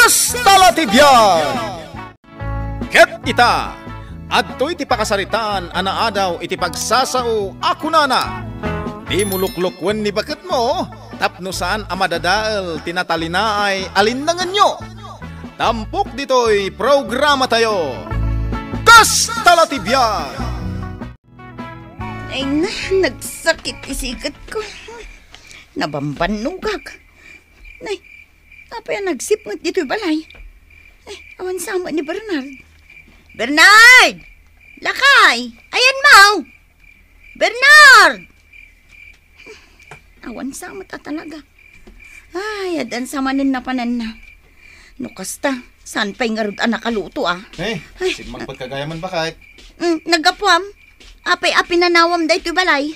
Kastalatibyan! Ket ita, adto'y ti pakasaritan, anaadaw iti pagsasao ako nana. Di muluklukwen ni bakit mo, tapno saan amadadaal tinatalina ay alindangan nyo. Tampok dito'y programa tayo, Kastalatibyan! Ay na, nagsakit isikat ko. Nabambanugag. Nay, apa yan nagsipngot dito'y balay? Ay, awan sama ni Bernard. Bernard! Lakay! Ayan mo! Bernard! Awan sama ta talaga. Ay, adan sama nin na panan na. Nukasta, saan pa'y nga rod nakaluto ah? Hey, sigmang pagkagayaman ba kahit? Nagapwam. Apay-api nanawam da ito'y balay.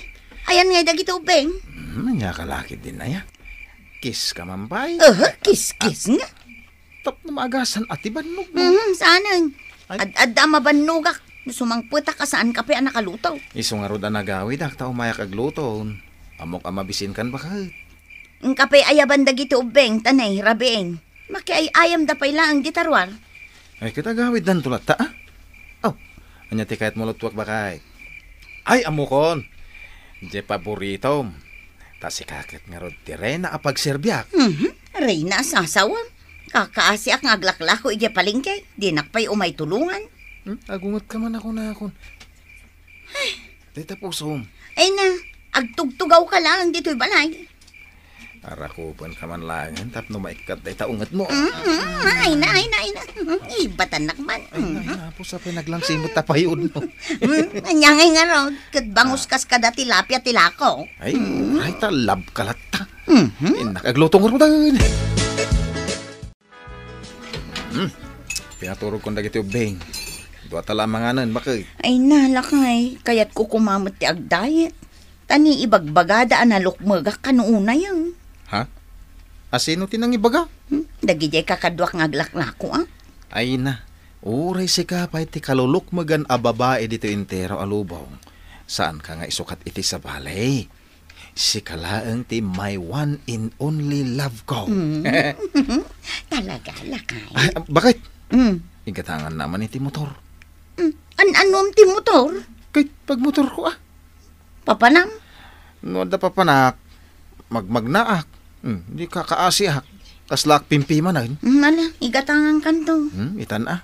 Ayan nga dagito ubeng. Manya kalakid din na ya. Kiss ka mampay. Kiss-kiss nga. Tap na maagasan at ibanog mo. Saan? Ad-adda mabanugak. Sumangputa ka saan ka pa nakalutaw. Iso nga rod nagawid, akta umayak agluto. Amok amabisin kan ba kahit? Ang kapay ayaban dagito ubeng, tanay, rabieng. Maki ay ayam da pay lang ang gitarwar. Ay, kita gawid dan tulat ta, ah? Oh, anya ti kahit mulutwak ba kahit? Ay, amukon. Je paborito. Ta si kakit nga rod ti Reyna apagserbiak. Reyna sasawam. Kakaasiak nga aglaklako ije palingke. Di nakpay umay tulungan. Agungot ka man ako na akon. Dita pusom. Ay na, agtugtugaw ka lang dito'y balay. Arakupan ka man lang. Tapno maikat dita ungat mo. Ay na. Ibatan nakman. Ay na, po sa pinaglang simot tapayod mo. Anyangay nga ro, kat bangus kas kada tilapia tilako. Ay, ay talab kalata. Nakaglutong ro dan. Pinaturog kong dagiti ubeng. Dua tala manganan, bakit? Ay nalakay, kaya't ko kumamot ti agdayet. Tani ibagbagada analukmagak kanuuna yan. Ha? Asino tinang ibaga? Dagijay kakadwak nga aglaklako ah. Ay na, uray si kapay ti kalulukmagan a babae dito intero alubaw. Saan ka nga isukat iti sa balay? Si kalaang ti my one and only love ko. Talaga, lakay. Ay, bakit? Igatangan naman iti motor. Anom ti motor? Kahit pag motor ko ah. Papanam? No, da papanak. Magmagnaak. Di kakaasiak. Kaslak pimpi man ay. Ala, igatangan kanto. Itan ah.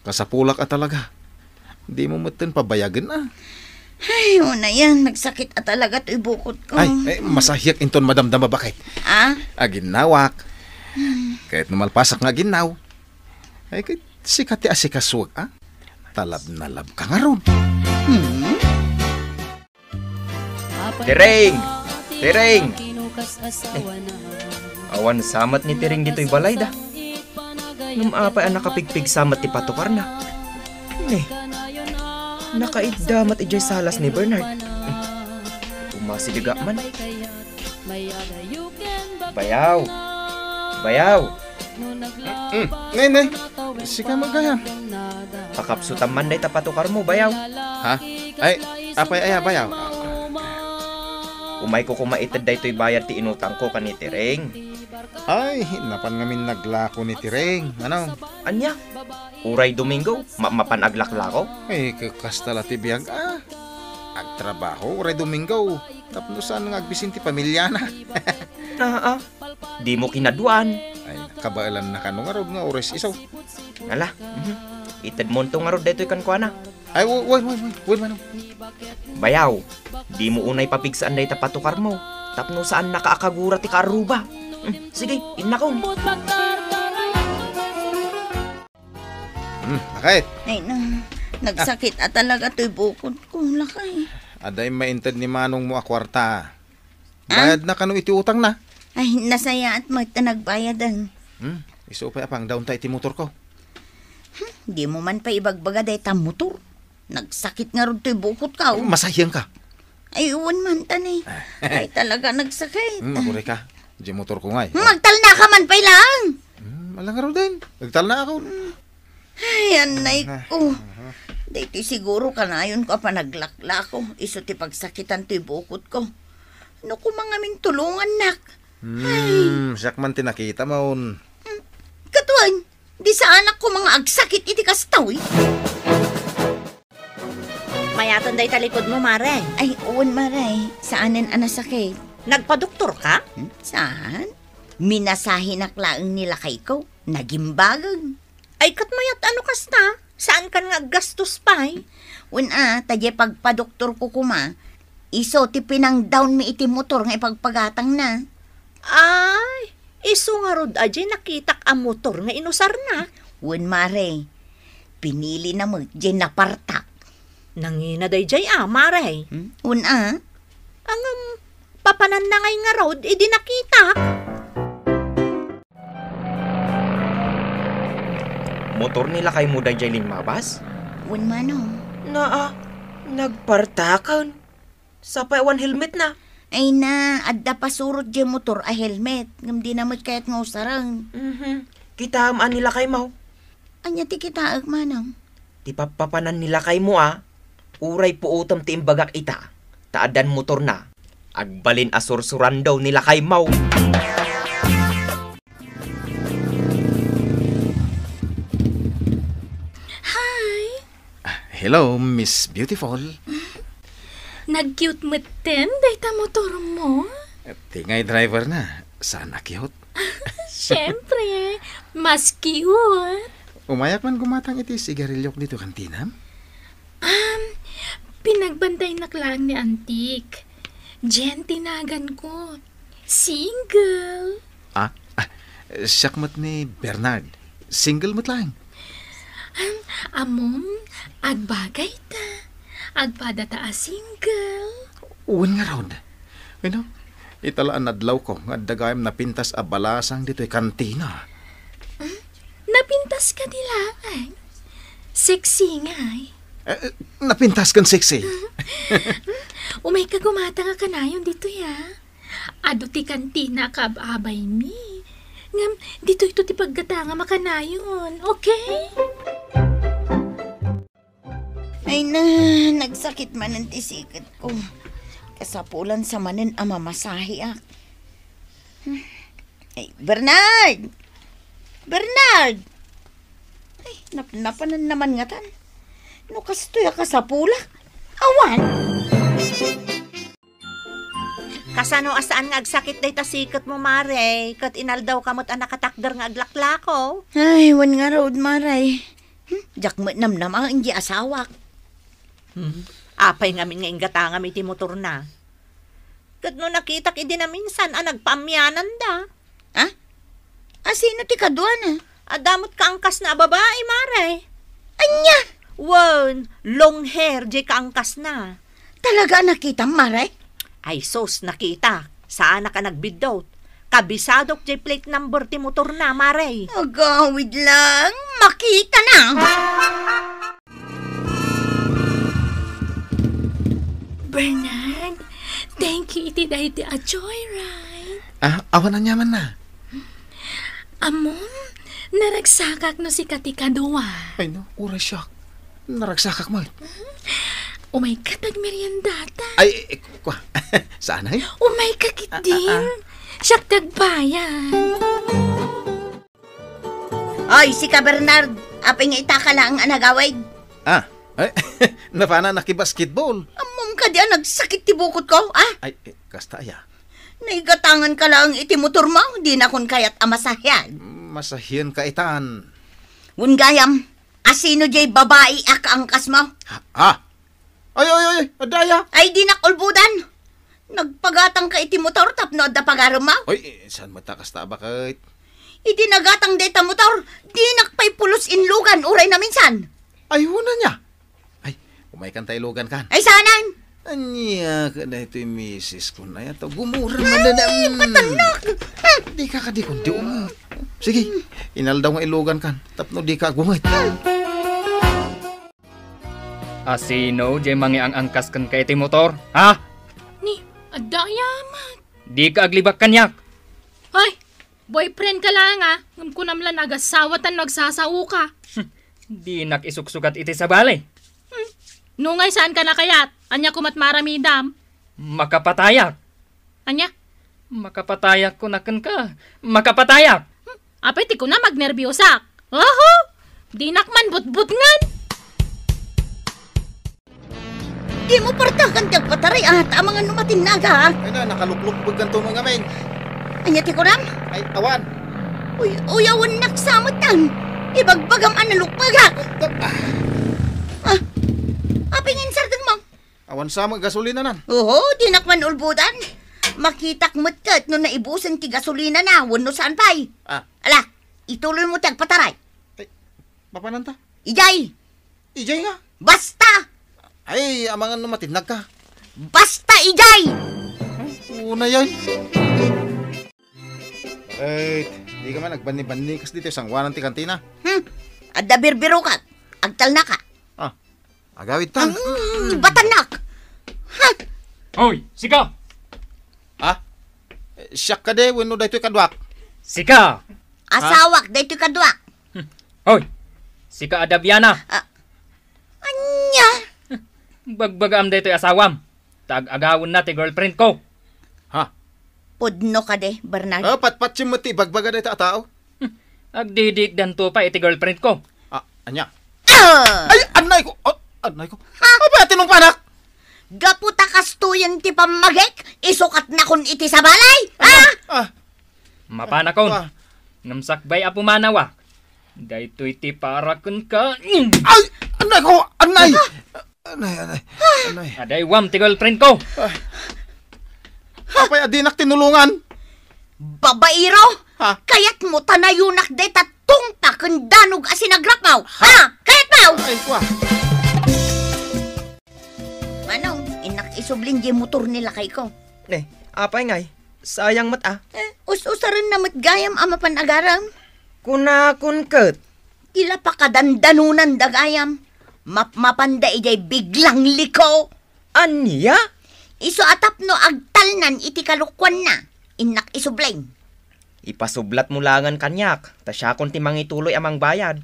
Kasapulak ah talaga. Di mo matan pabayagan ah. Ay, una yan. Nagsakit at talaga to'y bukod ko. Ay, masahyak inton madamdama bakit? Ah? Aginawak. Kahit numalpasak nga ginaw. Ay, kahit sikati asikaswag ah. Talab na lab ka nga ron. Tireng! Tireng! Awan samat ni Tireng dito'y balay da. Numapay ang nakapigpig samat ti patukar na. Nakaiddamat ijay salas ni Bernard. Umasidiga man. Bayaw! Bayaw! Nay, sika magayam. Pakapsutan man day tapatukar mo, bayaw. Ha? Ay, apay aya bayaw. Umay ko kumaitad day to'y bayad ti inutang ko kani Tireng. Ay, napan ngamin naglako ni Tireng. Ano? Anya? Uray Domingo? Mapanaglaklako? Ay, kakastala ti biyag ah. Agtrabaho, uray Domingo. Tapno saan nga agbisin ti pamilya na. Di mo kinaduan. Ay, kabailan na kanong arog nga oras isaw. Ala, itad mo itong arod dito ikan ko na. Ay, wait man. Bayaw, di mo unay papigsaan na itapatukar mo. Tapno saan nakaakagura ti karuba. Sige, inakong. Bakit? Ay na, nagsakit at talaga to'y bukod ko, lakay. Aday maintad ni manong mo a kwarta. Bayad na kanong iti utang na. Ay, nasaya at magtanagbayadan. Iso pa apang down tayo iti motor ko. Di mo man pa ibagbaga day ta motor. Nagsakit nga ron to'y bukod ka. Masahiyang ka. Ay, uwan man tanay. Ay, talaga nagsakit. Maburay ka. Di motor ko nga eh. Magtal na ka man pa lang. Malang araw din. Nagtal na ako. Ay, anay ko. Dito siguro ka na yun ko pa naglakla ko. Iso ti pagsakitan to'y bukod ko. Ano ko mga min tulungan nak? Siyak man tinakita mo. Katuan, sa anak ko mga agsakit iti kastaw eh. Mayaton day talikod mo, Mare. Ay, uwan maray. Saanin anasakit? Nagpadoktor ka? Saan? Minasahin naklaang nila kay ko. Nagimbagan. Ay, katmayat ano kas na? Saan ka nga gastos pa eh? Una, tadya pagpadoktor ko kuma. Iso ti pinang down mi iti motor nga ipagpagatang na. Ay, iso nga rod aje nakitak ang motor nga inusar na. Uwan mare. Pinili na mo, dyan napartak. Nangina day jay Mare. Una, Ang papanan na ngay nga road, idi nakita. Motor nila kay mo day Jaylin mabas? uwan manong. Nagpartakan. Sa paiwan helmet na. Ay na, adda pasurot dyan motor a helmet. Ngam di namot kaya't nga usarang. Kita amaan nila kay mo. Anya ti kita manong. Di papapanan nila kay mo Uray po utam ti imbagak ita. Taadan motor na. Agbalin asursuran daw nila kay Mau. Hello, Miss Beautiful. Nag-cute mo din, data motor mo. Tingay driver na. Sana cute. Siyempre, mas cute. Umayak man gumatang iti sigarilyok dito kantina. Pinagbantay na klang ni Antik. Jen, tinagan ko. Single. Siyak mo't ni Bernard. Single mo't lang. Amom, agbagay ta. Agpadata a single. Uwan nga raw. Italaan nadlaw ko nga dagayam napintas a balasang dito'y kantina. Napintas ka nila ay. Sexy nga ay. Napintas kang sexy. Umay ka gumata nga kanayon dito ya. Ado ti kantina kababay mi. Ngam, dito ito ti paggatanga makanayon. Okay? Ay na, nagsakit man ang tisikat ko. Kasapulan sa manin ang mamasahi ak. Ay, Bernard! Bernard! Ay, napanan naman nga tan. No kastoy ka sa pula. Awan! Kasano asaan nga agsakit day tasikat mo, Mare. Kat inaldaw kamot ang nakatakder nga aglaklako. Ay, wan nga road maray. Jak mo namnam ang hindi asawak. Apay ngamin nga ingatanga iti motor na. Kat no nakitak idi na minsan nagpamyanan da. Ha? Sino ti kaduan Adamot ka angkas na babae, Mare. Anya! Wan, long hair, di ka angkas na. Talaga nakita, maray? Ay sos, nakita. Saan ka nagbidot? Kabisadok di plate number ti motor na, Mare. Agawid lang. Makita na. Bernard, thank you iti dahil ti a joyride. Awan na nyaman na. Amon, naragsakak no si Katika Duwa. Ay no, ura siya. Naragsakak mo. Umay ka tagmeryendata. Ay, saan ay? Umay ka kitin. Siyak tagbayan. Oy, si ka Bernard. Apay nga itaka lang ang anagawid. Ay, napana nakibasketball. Amom ka di nagsakit ti bukod ko, Ay, kasta ya. Naigatangan ka lang iti motor mo. Di na kun kayat amasahyan. Masahiyan ka itan. Wungayam, asino jay babae akaangkas mo? Ay, adaya. Ay di nakulbudan. Nagpagatang ka iti motor tapno da pagaram mo? Ay, saan matakas ta bakit? Iti nagatang deta motor. Di nakpay pulos inlugan uray na minsan. Ay, huna niya. Ay, umaykan tayo lugan kan. Ay sanan? Anya ka na ito yung misis ko na yato. Gumura man na na. Patanak! Di ka di kundi umit. Sige, inaldaw nga ilugan kan. Tapno di ka gumit. Asino, jay mangi ang angkas kan kay ti motor? Ha? Ni, adayaman. Di ka aglibak kanyak. Ay, boyfriend ka lang Ngam ko namlan agasawatan nagsasaw ka. Di nakisuksukat iti sa balay. Nungay saan ka na kayat? Anya kumat maramidam? Makapatayak. Anya? Makapatayak ko na kan ka. Makapatayak. Apay ti ko na magnerbiyosak. Aho! Dinakman butbut ngan. Di mo partakan kag pataray at ang mga numatinaga. Ay na, nakalukluk pag ganito mga ngamin. Anya ti ko ram? Ay, awan. Uyawan naksamutan. Ibagbagam analukpaga. Apingin sartag mo. Awan sa mga gasolina nan. Oo, dinakman ulbudan. Makitak mo't kat no naibusan ti gasolina na. Wano saan pa'y. Ala, ituloy mo tag pataray. Papananta? Ijay, Ijay nga. basta! Ay, amangan numatinag ka. Basta, Ijay! Una yan. Ay, di ka man nagbani-bani kas dito isang wanan ti kantina. Adda birbiro ka. Agtal na ka. Agawid ta. Batanak! Ha? Hoy, sika! Siyak ka de, wano dahito kadwak. Sika! Asawak, dahito kadwa. Hoy! Sika Adabiana! Anya? Bagbagam dito asawam. Tag-agawin na ti girlfriend ko. Pudno ka de, Bernard. Patpat yung mati, bagbaga dahito a tao. Agdidik dan to pa iti girlfriend ko. Anya. Ay, anay ko. Anay ko. Apa tinong panak? Gaputa kastuyang ti pamagek, isukat na kun iti sa balay. Mapanakon. Ngamsakbay apo manawa. Dahito iti para kun ka. Ay, anay ko. Anay. Anay. Aday wam ti girlfriend ko. Apay adinak tinulungan. Babairo? Kayat mo tanayunak de tatong pakendanog asinagrapaw. Kayat mo? Ay, kwa. Manong, inak isublin di motor nila kay ko. Apay ngay. Sayang mat Us-usaran na matgayam ama panagaram. Kunakun ket. Kila pa kadandanunan dagayam. Mapmapanda ijay biglang liko. Anya? Iso atap no agtalnan iti kalukwan na. Inak isubling. Ipasublat mo langan kanyak. Tasya kon ti mangituloy amang bayad.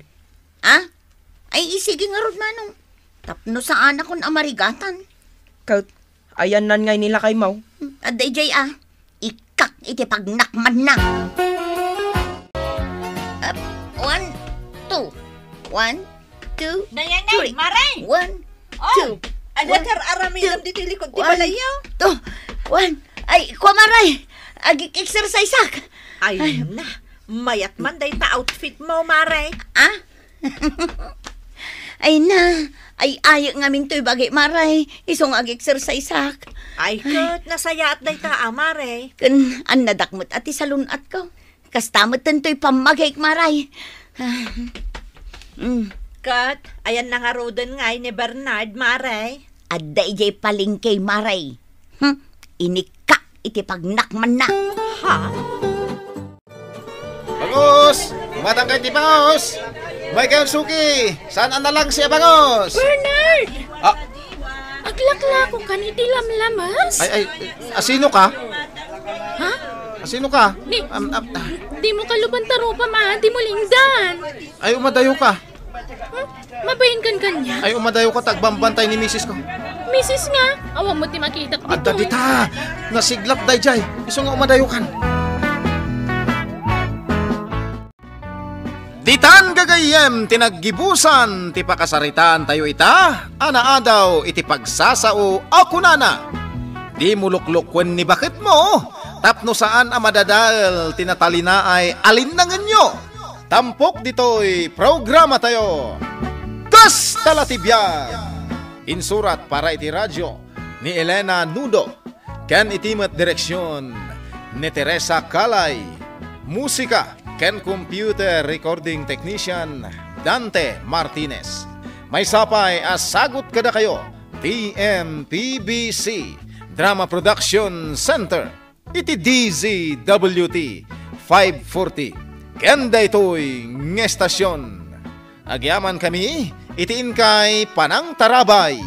Ay isige nga rod manong. Tapno sa anak kon amarigatan. Ket, ayan nan ngay nila kay Mau. Aday jay ikak iti pagnakman na. 1, 2. 1, 2, Nayanay, Maray! 1, 2. Adakar aramilam dito likod ti balayaw. 2, 1. Ay, kumaray. Ag-exercise ak. Ay na, mayat man day ta outfit mo, Maray. Ay na. Ay ngamin to'y bagay maray. Isong ag-exercise ak. Ay kat, nasaya at day ta, Maray. Kan, an nadakmot ati salunat ko. Kastamot to'y pamagay maray. Kat, ayan na nga rodan ngay ni Bernard, Maray. Adda ijay palingkay maray. Inikak iti pagnakman na. Bangos! Matang kay ti Bangos! May kayong suki! Saan na lang siya Bangos? Bernard! Aglakla ko kan iti lamlamas. Ay, asino ka? Asino ka? Di mo kalubantaro pa ma, di mo lingdan. Ay, umadayo ka. Mabayin kan kanya. Ay, umadayo ka, tagbambantay ni misis ko. Misis nga, awang mo ti makita ko Adda dita! Nasiglap dayjay. Iso nga umadayo kan. Ditan gagayem tinaggibusan ti pakasaritan tayo ita, anaadaw iti pagsasao ako nana. Di muluklukwen ni bakit mo, tapno saan amadadal tinatalina ay alinangan nyo. Tampok dito'y programa tayo. Das talatibyan! Insurat para iti radyo ni Elena Nudo, ken itimat direksyon ni Teresa Calay, musika ken computer recording technician Dante Martinez. May sapay as sagot kada kayo TMPBC Drama Production Center iti DZWT 540 ken daytoy ng estasyon. Agyaman kami itiin kay Panang Tarabay.